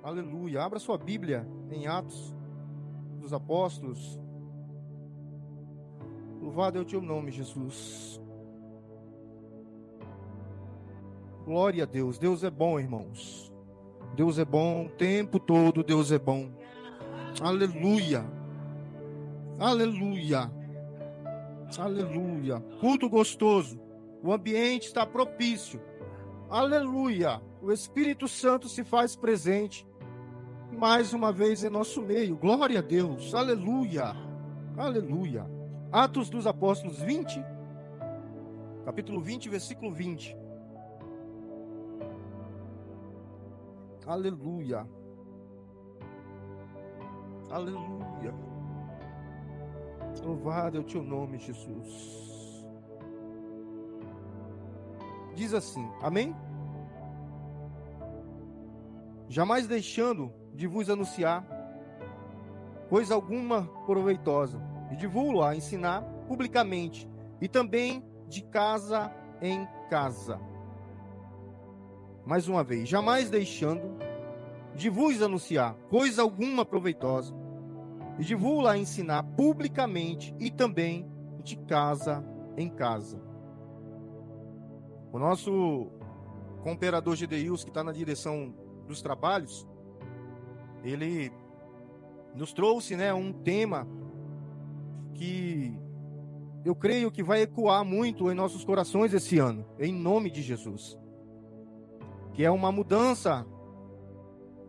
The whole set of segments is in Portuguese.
Aleluia. Abra sua Bíblia em Atos dos Apóstolos. Louvado é o teu nome, Jesus. Glória a Deus. Deus é bom, irmãos. Deus é bom o tempo todo. Deus é bom. Aleluia. Aleluia. Aleluia. Culto gostoso. O ambiente está propício. Aleluia. O Espírito Santo se faz presente mais uma vez em nosso meio. Glória a Deus. Aleluia. Aleluia. Atos dos Apóstolos 20, capítulo 20, versículo 20. Aleluia. Aleluia. Louvado é o teu nome, Jesus. Diz assim, amém? Jamais deixando de vos anunciar coisa alguma proveitosa, e de vos-la ensinar publicamente, e também de casa em casa. Mais uma vez, jamais deixando de vos anunciar coisa alguma proveitosa, e de vos-la ensinar publicamente, e também de casa em casa. O nosso cooperador Gedeils, que está na direção dos trabalhos, ele nos trouxe, um tema que eu creio que vai ecoar muito em nossos corações esse ano, em nome de Jesus, que é uma mudança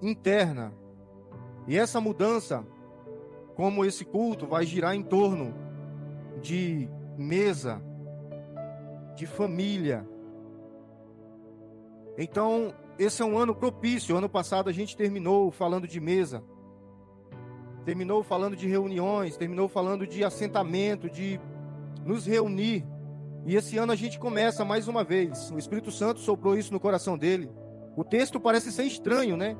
interna. E essa mudança, como esse culto vai girar em torno de mesa, de família. Então, esse é um ano propício. Ano passado a gente terminou falando de mesa, terminou falando de reuniões, terminou falando de assentamento, de nos reunir. E esse ano a gente começa mais uma vez. O Espírito Santo soprou isso no coração dele. O texto parece ser estranho, né?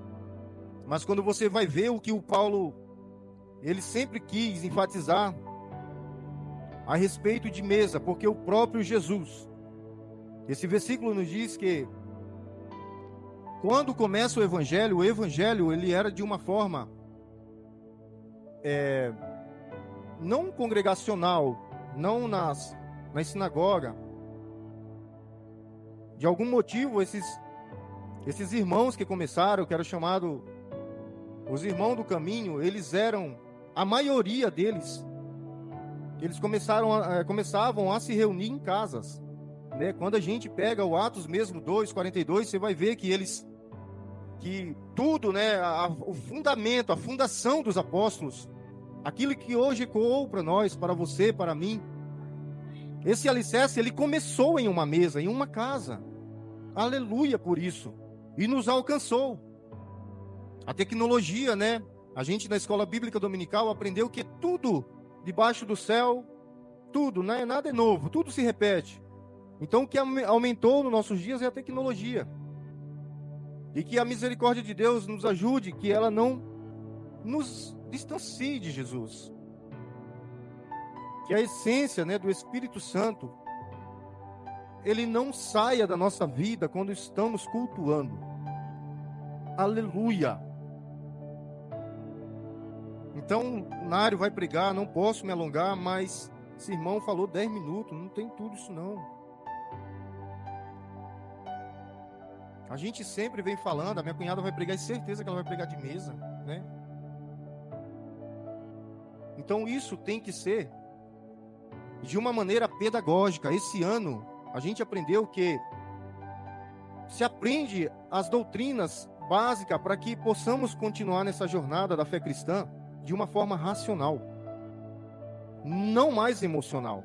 Mas quando você vai ver o que o Paulo, ele sempre quis enfatizar a respeito de mesa, porque o próprio Jesus, esse versículo nos diz que quando começa o evangelho ele era de uma forma não congregacional, não na sinagoga. De algum motivo, esses irmãos que começaram, que eram chamados os irmãos do caminho, eles eram, a maioria deles, eles começavam a se reunir em casas. Quando a gente pega o Atos mesmo, 2:42, você vai ver que tudo, o fundamento, a fundação dos apóstolos, aquilo que hoje ecoou para nós, para você, para mim, esse alicerce, ele começou em uma mesa, em uma casa. Aleluia por isso. E nos alcançou. A tecnologia, a gente na escola bíblica dominical aprendeu que tudo debaixo do céu, tudo, nada é novo, tudo se repete. Então o que aumentou nos nossos dias é a tecnologia. E que a misericórdia de Deus nos ajude, que ela não nos distancie de Jesus. Que a essência, do Espírito Santo, ele não saia da nossa vida quando estamos cultuando. Aleluia. Então, o Nário vai pregar, não posso me alongar, mas esse irmão falou 10 minutos, não tem tudo isso não. A gente sempre vem falando, a minha cunhada vai pregar, é certeza que ela vai pregar de mesa, Então isso tem que ser de uma maneira pedagógica. Esse ano a gente aprendeu que se aprende as doutrinas básicas para que possamos continuar nessa jornada da fé cristã de uma forma racional, não mais emocional,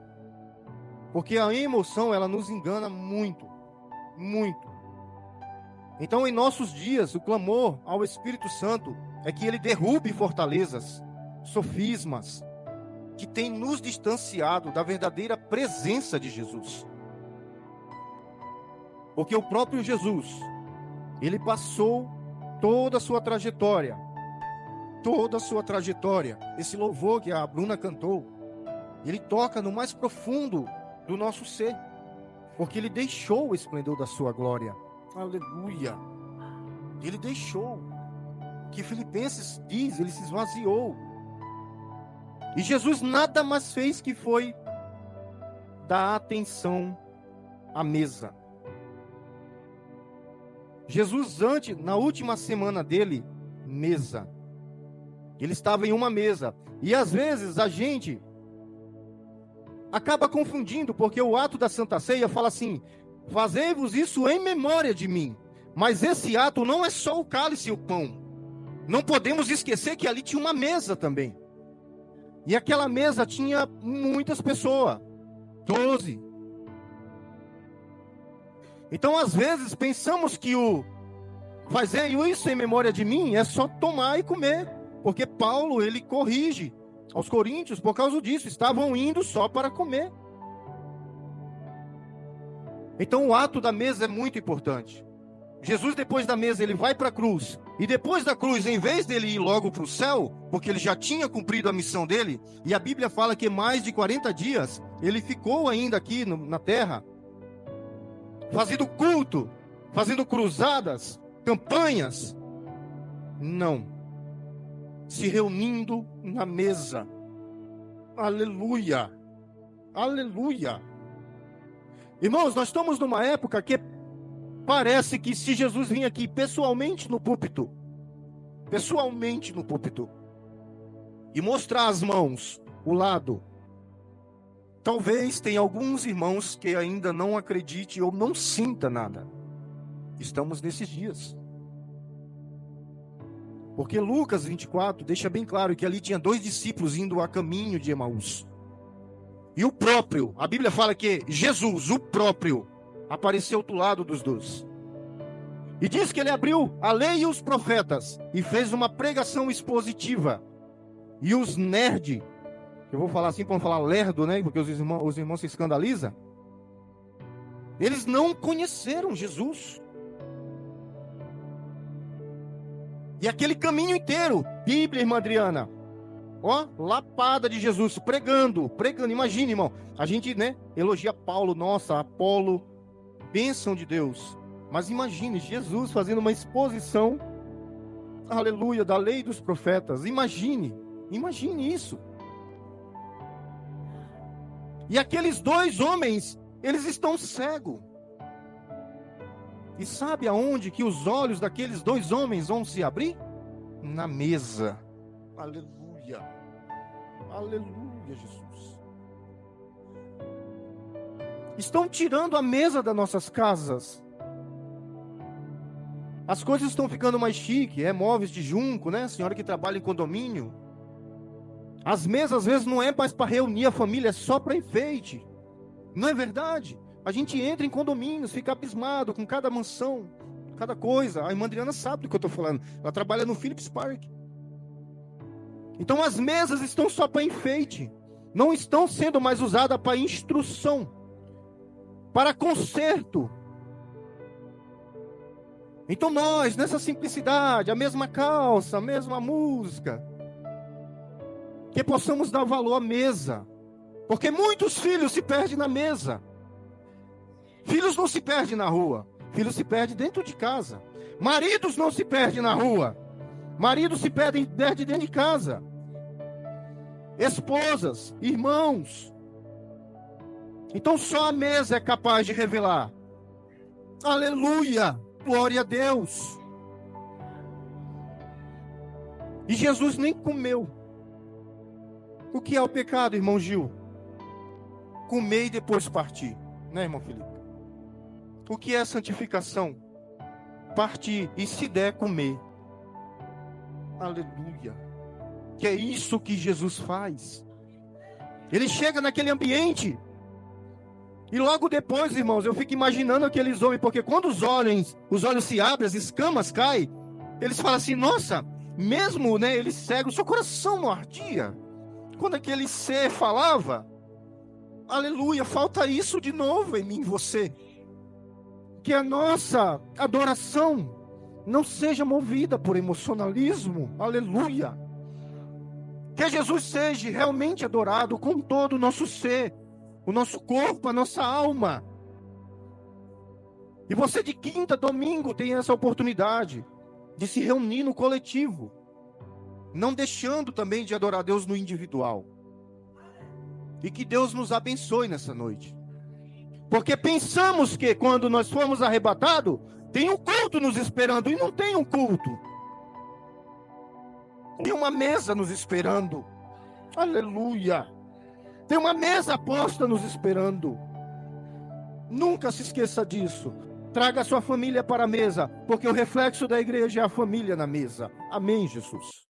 porque a emoção ela nos engana muito, muito. Então, em nossos dias, o clamor ao Espírito Santo é que ele derrube fortalezas, sofismas, que tem nos distanciado da verdadeira presença de Jesus. Porque o próprio Jesus, ele passou toda a sua trajetória, esse louvor que a Bruna cantou, ele toca no mais profundo do nosso ser, porque ele deixou o esplendor da sua glória. Aleluia. Ele deixou. que Filipenses diz, ele se esvaziou. E Jesus nada mais fez que foi dar atenção à mesa. Jesus, na última semana dele, mesa. Ele estava em uma mesa. E às vezes a gente acaba confundindo, porque o ato da Santa Ceia fala assim: fazei-vos isso em memória de mim. Mas esse ato não é só o cálice e o pão. Não podemos esquecer que ali tinha uma mesa também. E aquela mesa tinha muitas pessoas. 12. Então, às vezes, pensamos que o fazer isso em memória de mim é só tomar e comer. Porque Paulo, ele corrige aos coríntios por causa disso. Estavam indo só para comer. Então, o ato da mesa é muito importante. Jesus, depois da mesa, ele vai para a cruz. E depois da cruz, em vez dele ir logo para o céu, porque ele já tinha cumprido a missão dele, e a Bíblia fala que mais de 40 dias, ele ficou ainda aqui na terra, fazendo culto, fazendo cruzadas, campanhas. Não. Se reunindo na mesa. Aleluia. Aleluia. Irmãos, nós estamos numa época que parece que se Jesus vir aqui pessoalmente no púlpito, e mostrar as mãos, o lado, talvez tenha alguns irmãos que ainda não acreditem ou não sinta nada. Estamos nesses dias. Porque Lucas 24 deixa bem claro que ali tinha 2 discípulos indo a caminho de Emaús. E o próprio, a Bíblia fala que Jesus, o próprio, apareceu do lado dos 2. E diz que ele abriu a lei e os profetas e fez uma pregação expositiva. E os nerds, eu vou falar assim para não falar lerdo, né? Porque os irmãos se escandalizam. Eles não conheceram Jesus. E aquele caminho inteiro, Bíblia, irmã Adriana, ó, lapada de Jesus, pregando, imagine, irmão, a gente, né, elogia Paulo, nossa, Apolo, bênção de Deus, mas imagine, Jesus fazendo uma exposição, aleluia, da lei dos profetas, imagine isso, e aqueles 2 homens, eles estão cegos, e sabe aonde que os olhos daqueles 2 homens vão se abrir? Na mesa. Aleluia. Aleluia, Jesus. Estão tirando a mesa das nossas casas. As coisas estão ficando mais chique, móveis de junco, né? Senhora que trabalha em condomínio. As mesas às vezes não é mais para reunir a família, é só para enfeite. Não é verdade? A gente entra em condomínios, fica abismado com cada mansão, cada coisa. A irmã Adriana sabe do que eu estou falando. Ela trabalha no Phillips Park. Então as mesas estão só para enfeite. Não estão sendo mais usadas para instrução, para conserto. Então nós, nessa simplicidade, a mesma calça, a mesma música, que possamos dar valor à mesa. Porque muitos filhos se perdem na mesa. Filhos não se perdem na rua. Filhos se perdem dentro de casa. Maridos não se perdem na rua. Maridos se perdem dentro de casa. Esposas, irmãos. Então só a mesa é capaz de revelar. Aleluia, glória a Deus. E Jesus nem comeu. O que é o pecado, irmão Gil? Comer e depois partir, né, irmão Felipe? O que é santificação? Partir e, se der, comer. Aleluia. Que é isso que Jesus faz. Ele chega naquele ambiente. E logo depois, irmãos, eu fico imaginando aqueles homens, porque quando os olhos se abrem, as escamas caem, eles falam assim, nossa, mesmo, né, ele cego, seu coração não ardia. Quando aquele ser falava, aleluia, falta isso de novo em mim e você. Que a nossa adoração não seja movida por emocionalismo, aleluia. Que Jesus seja realmente adorado com todo o nosso ser, o nosso corpo, a nossa alma. E você de quinta, domingo tem essa oportunidade de se reunir no coletivo, não deixando também de adorar a Deus no individual. E que Deus nos abençoe nessa noite. Porque pensamos que quando nós formos arrebatados, tem um culto nos esperando, e não tem um culto. Tem uma mesa nos esperando. Aleluia. Tem uma mesa posta nos esperando. Nunca se esqueça disso. Traga a sua família para a mesa, porque o reflexo da igreja é a família na mesa. Amém, Jesus.